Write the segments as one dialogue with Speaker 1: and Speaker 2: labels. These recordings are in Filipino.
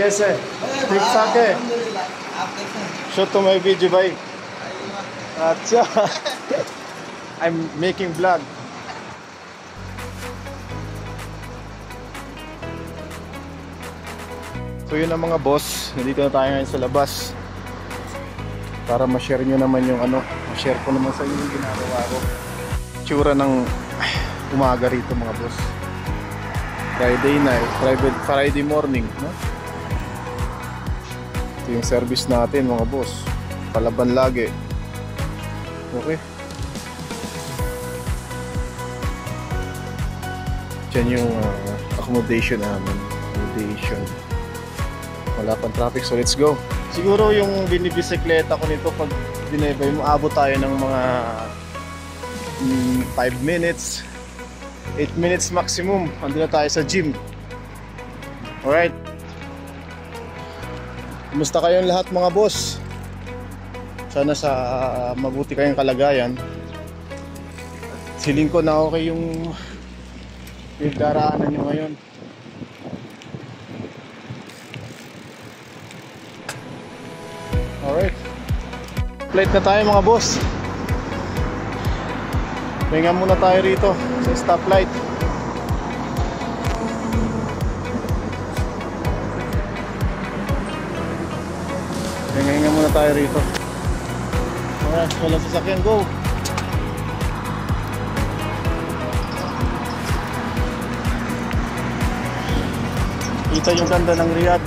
Speaker 1: कैसे ठीक ठाक है? शो तो मैं वीडियो भाई. अच्छा. I'm making vlog. So yun ang mga boss, nandito na tayo ngayon sa labas para ma-share nyo naman yung ma-share ko naman sa inyo yung ginagawa ko. Tsura ng umaga rito mga boss. Friday night, Friday morning, no? Ito yung service natin mga boss. Palaban lagi. Okay. Diyan yung accommodation namin. Accommodation. Wala pang traffic, so let's go. Siguro yung binibisikleta ko nito pag dinebay mo, abot tayo ng mga 5 minutes 8 minutes maximum. Andun na tayo sa gym. Alright. Kumusta kayong lahat mga boss? Sana sa mabuti kayong kalagayan. Feeling ko na okay yung daraanan nyo ngayon. Alright. Flight na tayo mga boss. Pahinga muna tayo rito sa stoplight. Pahinga muna tayo rito. Alright, walang sasakyan, go! Kita yung ganda ng Riyadh.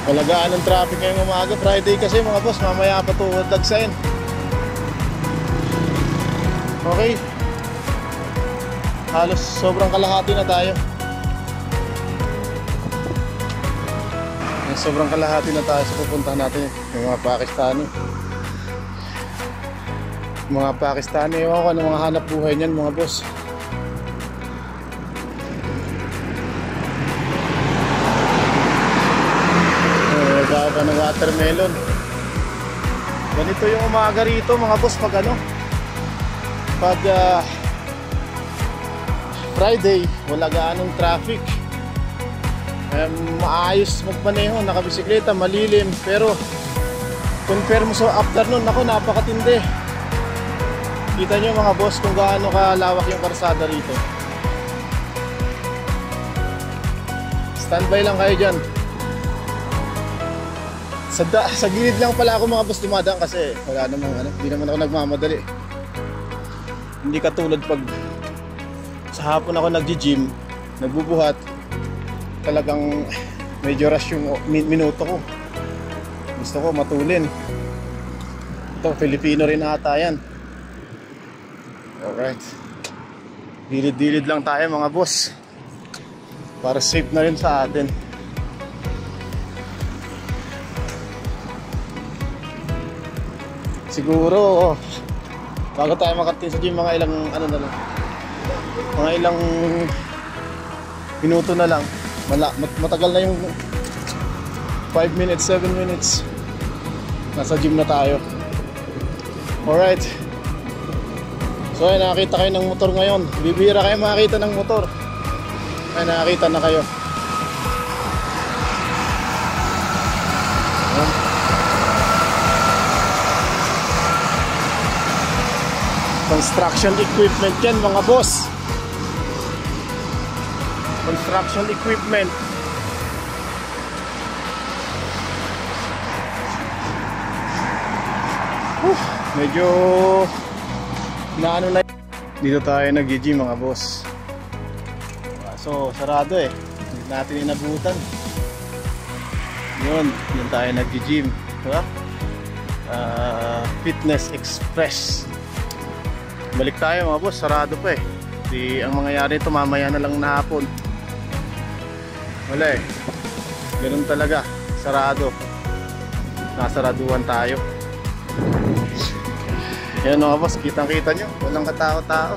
Speaker 1: Walagaan ng traffic ngayong umaga. Friday kasi mga boss, mamaya pa ito dagsain. Okay. Halos sobrang kalahati na tayo. Sobrang kalahati na tayo sa pupuntahan natin. Yung mga Pakistani. Mga Pakistani, ewan ko ano mga hanap buhay niyan mga boss. Nagkaka ng watermelon. Ganito yung umaga rito mga boss pag Friday, wala gaanong traffic. Maayos magmaneho, nakabisikleta, malilim. Pero compare mo sa afternoon, ako napakatindi. Kita nyo mga boss kung gaano kalawak yung karsada rito. Standby lang kayo dyan. Sa gilid lang pala ako mga boss dumadaan kasi wala namang hindi naman ako nagmamadali. Hindi katulad pag sa hapon ako nagji-gym, nagbubuhat, talagang medyo rush yung minuto ko. Gusto ko matulin. Ito, Filipino rin ata yan. Alright. Dilid-dilid lang tayo mga boss. Para safe na rin sa atin. Siguro bago tayo makarating sa gym, mga ilang mga ilang minuto na lang. Matagal na yung 5 minutes, 7 minutes. Nasa gym na tayo. Alright. So ay nakakita kayo ng motor ngayon. Bibira kayo makakita ng motor. Ay nakakita na kayo. Construction equipment yan mga boss. Construction equipment. Medyo na. Dito tayo nag-gym mga boss. So sarado hindi natin inabutan. Yun tayo nag-gym, diba? Fitness Express. Balik tayo mga boss, sarado pa ang mangyayari ito mamaya na lang na hapon. Wala ganun talaga, sarado. Nasaraduhan tayo. Yan mga boss, kitang-kita nyo, walang katao-tao.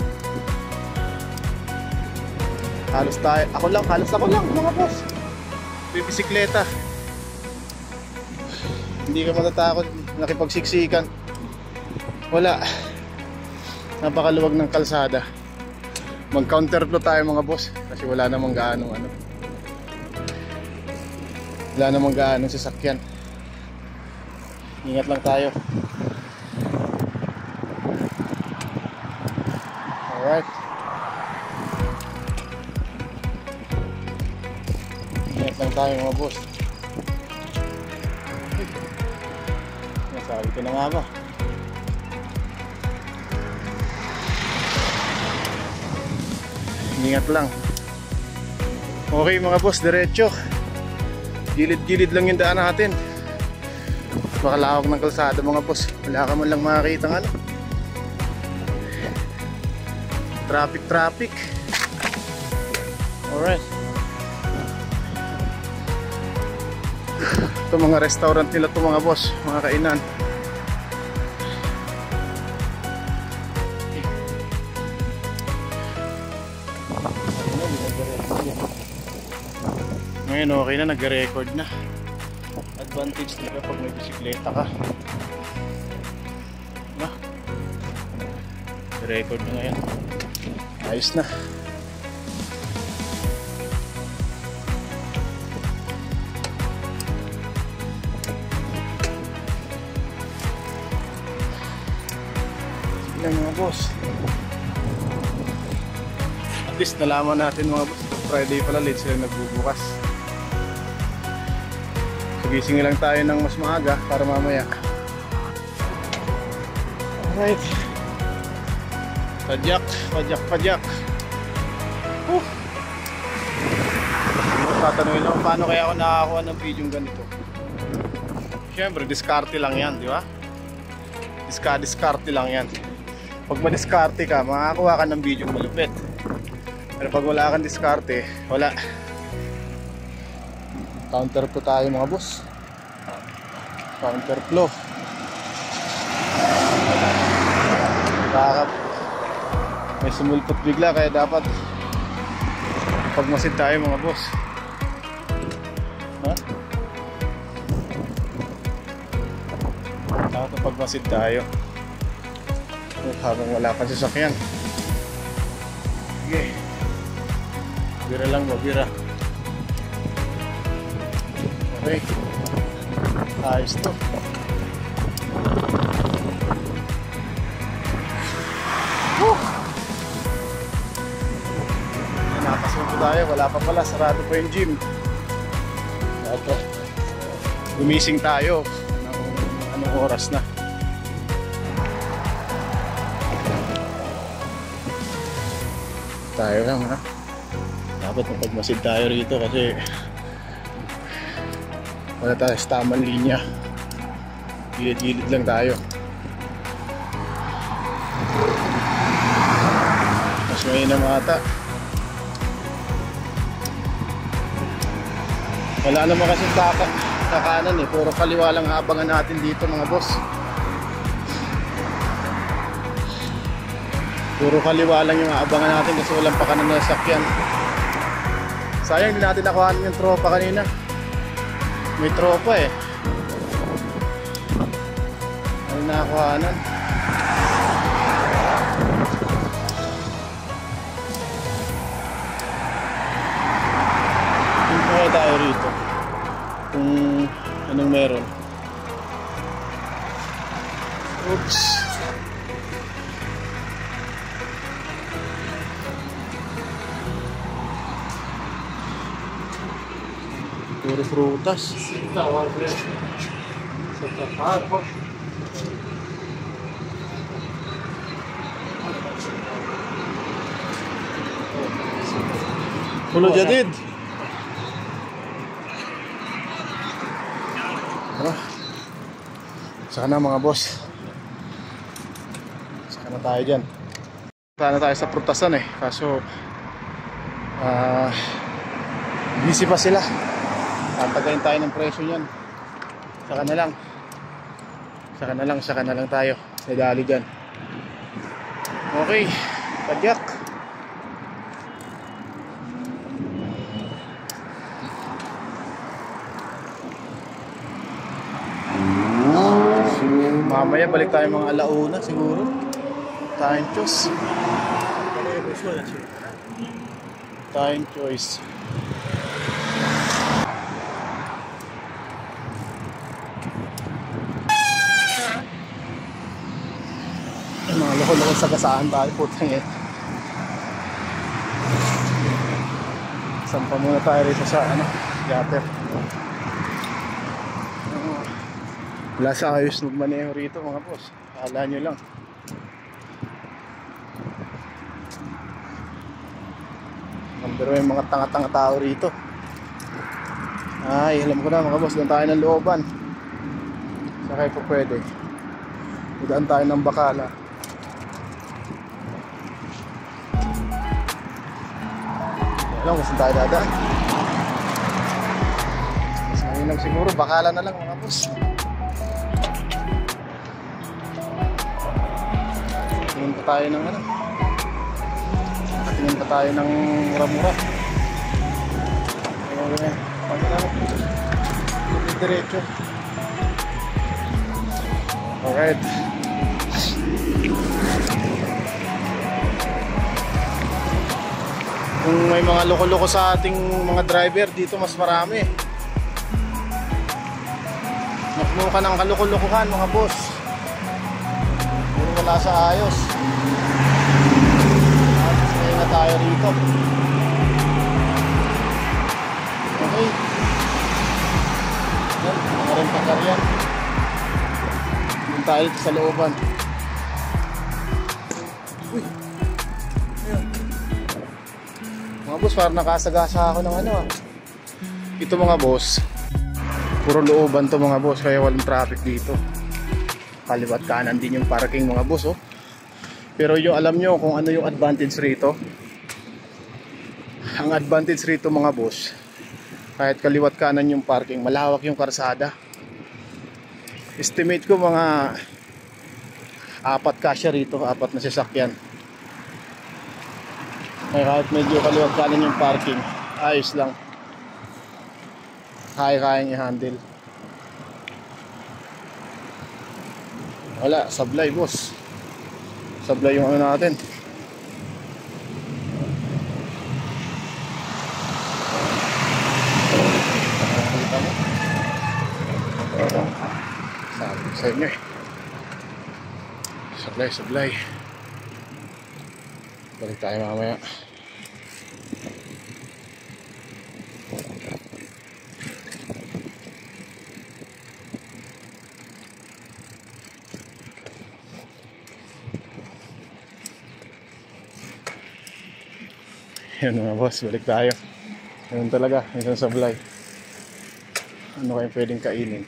Speaker 1: Halos ako lang mga boss. Bibisikleta. Hindi ka matatakot nakipagsiksikan. Wala. Napakaluwag ng kalsada. Mag counterflow tayo mga boss kasi wala namang gaano Wala namang gaano sasakyan. Ingat lang tayo. Alright. Ingat lang tayo mga boss. Nasabi ko na nga ba? Ingat lang. Okay mga boss, diretso. Gilid-gilid lang yung daan natin. Makalawak ng kalsada mga boss. Wala ka man lang makakita ng ano. Traffic. Alright. Ito mga restaurant nila to mga boss, mga kainan. Ngayon okay na, nag-record na. Advantage nila pag may bisikleta ka. Record na ngayon. Ayos na. Sige lang mga boss. At least nalaman natin mga boss, Friday pala late sila nagbubukas. Gising lang tayo ng mas maaga para mamaya. Alright. Padyak. Tatanungin lang paano kaya ako nakakuha ng video ganito. Siyempre, diskarte lang yan, di ba? Diskarte lang yan. Pag madiskarte ka, makakakuha ka ng video malupit. Pero pag wala kang diskarte, wala. Counter po tayo mga boss. Counter flow. May sumulpot bigla kaya dapat pagmasid tayo mga boss. Ha? Dapat pagmasid tayo habang wala kang sasakyan. Sige. Bira lang ba? Bira. Okay. Ayos to. Nakapasok tayo. Wala pa pala. Sarado pa yung gym. Dapat gumising tayo ng anong oras na. Tayo lang ha. Dapat mapagmasid tayo rito kasi wala tayo sa tamang linya. Gilid-gilid lang tayo. Mas mainam ata. Wala naman kasi kakanan eh. Puro kaliwa lang habangan natin dito mga boss. Puro kaliwa lang yung aabangan natin kasi walang pakanan na sakyan. Sayang hindi natin nakuhaan yung tropa kanina. May tropa eh. Ano nakakuhanan? Tingnan tayo rito kung anong meron. Oops. Puro frutas. Pulo jadid. Saka na mga boss. Saka na tayo dyan. Saka na tayo sa prutasan eh. Kaso busy pa sila. Tatagayin tayo ng presyo yan. Saka na lang tayo. Nadali dyan. Okay. Padyak. Mamaya balik tayo mga alauna siguro. Time choice. Mga loko-loko sa gasaan tayo, putang eh. Sampa muna tayo rito sa gutter. Wala sa ayos magmaneho rito mga boss. Kala nyo lang. Pero may mga tanga-tanga tao rito. Ay, alam ko na mga boss, doon tayo ng looban. Sakay po pwede. Daan tayo ng Bacala. Alam kung saan tayo dadaan. Mas ngayon lang siguro, Bacala na lang mga boss. Tingin pa tayo ng tingin pa tayo ng mura-mura. Diretso. Alright. Kung may mga loko-loko sa ating mga driver dito, mas marami. Nakmo ka ng kaloko-lokohan mga boss. Puro wala sa ayos. At na tayo rito. Okay. Yan, mga rin pakaryan. Doon tayo sa looban. Uy. Ayan. Mga boss, parang nakasagasa ako ng Ito mga boss, puro looban to mga boss, kaya walang traffic dito. Kaliwat kanan din yung parking mga boss, oh. Pero yung alam nyo kung ano yung advantage rito. Ang advantage rito mga boss, kahit kaliwat kanan yung parking, malawak yung karsada. Estimate ko mga 4 kasya rito, 4 na sasakyan. Kaya kahit medyo kaliwat kanan yung parking, ayos lang. Kaya-kayang i-handle. Wala, sablay boss. Sablay yung natin. Sabi sa inyo eh. Sablay. Balik tayo mamaya. Yan mga boss, balik tayo. Ganun talaga, isang sablay. Ano kayong pwedeng kainin?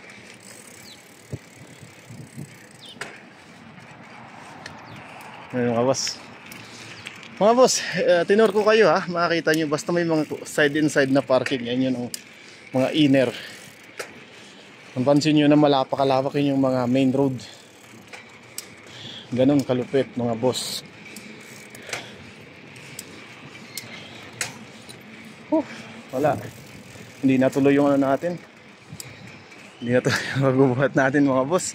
Speaker 1: Yan mga boss. Mga boss, tinur ko kayo ha. Makakita nyo, basta may mga side inside na parking. Yan yun ang mga inner. Napansin nyo na malapak-alawak yun yung mga main road. Ganun kalupit mga boss. Wala. Hindi natuloy yung natin. Hindi natuloy yung magbubuhat natin mga boss.